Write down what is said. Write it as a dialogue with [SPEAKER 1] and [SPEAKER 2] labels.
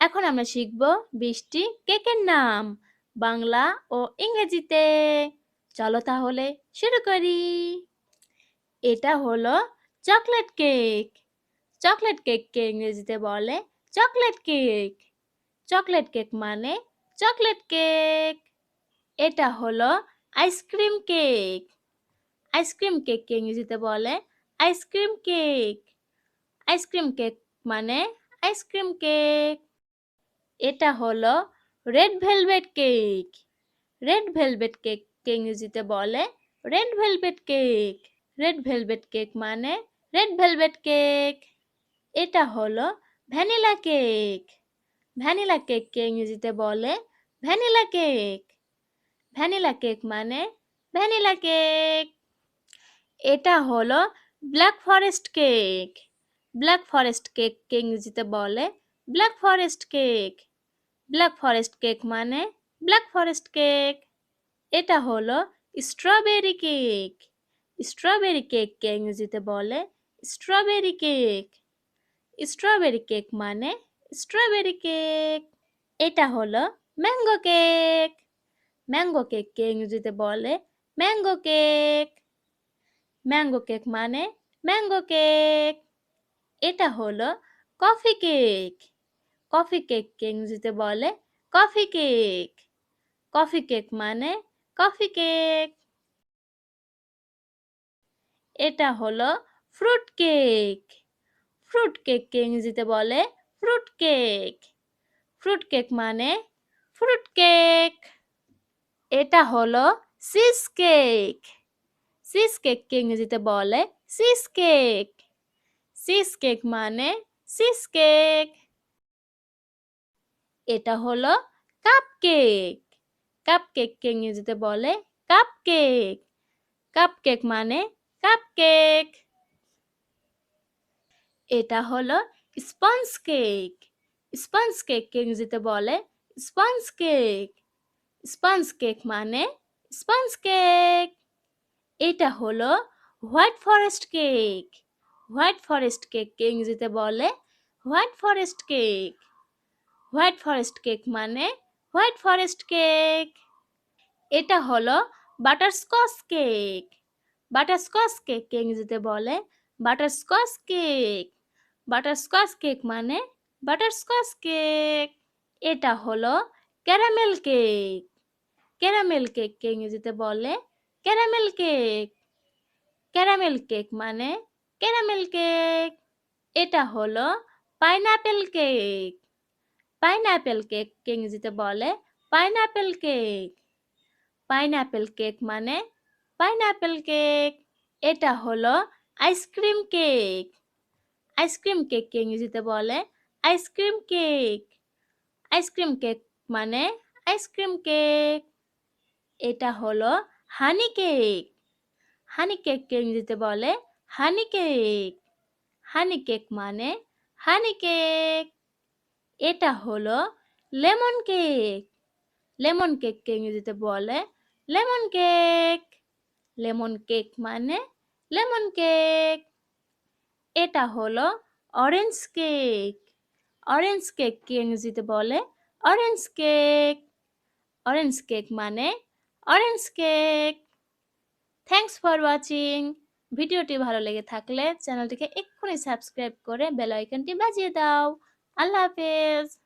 [SPEAKER 1] এখন আমরা শিখব ২০টি কেকের নাম বাংলা ও ইংরেজিতে। চলো তাহলে শুরু করি। এটা হলো চকলেট কেক। চকলেট কেককে ইংরেজিতে বলে চকলেট কেক। চকলেট কেক মানে চকলেট কেক। এটা হলো আইসক্রিম কেক। আইসক্রিম কেককে ইংরেজিতে বলে আইসক্রিম কেক। আইসক্রিম কেক মানে আইসক্রিম কেক। এটা হলো red velvet cake. Red velvet কেককে ইংরেজিতে বলে red velvet cake. Red velvet cake মানে রেড ভেলভেট কেক। এটা হলো ভ্যানিলা কেক। ভ্যানিলা কেককে ইংরেজিতে বলে ভ্যানিলা কেক। ভ্যানিলা কেক মানে ভ্যানিলা কেক। এটা হলো black forest cake. Black forest কেককে ইংরেজিতে বলে black forest cake. Black forest cake মানে ব্ল্যাক ফরেস্ট কেক। এটা হলো স্ট্রবেরি কেক। স্ট্রবেরি কেককে ইংরেজিতে বলে স্ট্রবেরি কেক। স্ট্রবেরি কেক মানে স্ট্রবেরি কেক। এটা হলো ম্যাঙ্গো কেক। ম্যাঙ্গো কেককে ইংরেজিতে বলে ম্যাঙ্গো কেক। ম্যাঙ্গো কেক মানে ম্যাঙ্গো কেক। এটা হলো কফি কেক। কফি কেককে ইংরেজিতে বলে কফি কেক। কফি কেক মানে কফি কেক। এটা হলো ফ্রুট কেক। ফ্রুট কেককে ইংরেজিতে বলে ফ্রুট কেক। ফ্রুট কেক মানে ফ্রুট কেক। এটা হলো চিজ কেক। চিজ কেককে ইংরেজিতে বলে চিজ কেক। চিজ কেক মানে চিজ কেক। এটা হলো কাপ কেক। কাপ কেককে ইংরেজিতে বলে কাপ কেক। কাপ কেক মানে কাপ কেক। এটা হলো স্পঞ্জ কেক। স্পঞ্জ কেককে ইংরেজিতে বলে স্পঞ্জ কেক। স্পঞ্জ কেক মানে স্পঞ্জ কেক। এটা হলো white forest cake. White forest কেককে ইংরেজিতে বলে white forest cake. White forest cake মানে হোয়াইট ফরেস্ট কেক। এটা হলো বাটারস্কচ কেক। বাটারস্কচ কেককে ইংরেজিতে বলে বাটারস্কচ কেক। বাটারস্কচ কেক মানে বাটারস্কচ কেক। এটা হলো ক্যারামেল কেক। ক্যারামেল কেককে ইংরেজিতে বলে ক্যারামেল কেক। ক্যারামেল কেক মানে ক্যারামেল কেক। এটা হলো পাইনাপেল কেক। পাইনাপেল কেককে ইংরেজিতে বলে পাইনাপেল কেক। পাইনাপেল কেক মানে পাইনাপেল কেক। এটা হলো আইসক্রিম কেক। আইসক্রিম কেককে ইংরেজিতে বলে আইসক্রিম কেক। আইসক্রিম কেক মানে আইসক্রিম কেক। এটা হলো হানি কেক। হানি কেককে ইংরেজিতে বলে হানি কেক। হানি কেক মানে হানি কেক। এটা হলো লেমন কেক। লেমন কেককে ইংরেজিতে বলে লেমন কেক। লেমন কেক মানে লেমন কেক। এটা হলো অরেঞ্জ কেক। অরেঞ্জ কেককে ইংরেজিতে বলে অরেঞ্জ কেক। অরেঞ্জ কেক মানে orange cake. Thanks for watching. ভিডিওটি ভালো লেগে থাকলে চ্যানেলটিকে এক্ষুনি সাবস্ক্রাইব করে বেল আইকনটি বাজিয়ে দাও। আল্লাহ হাফেজ।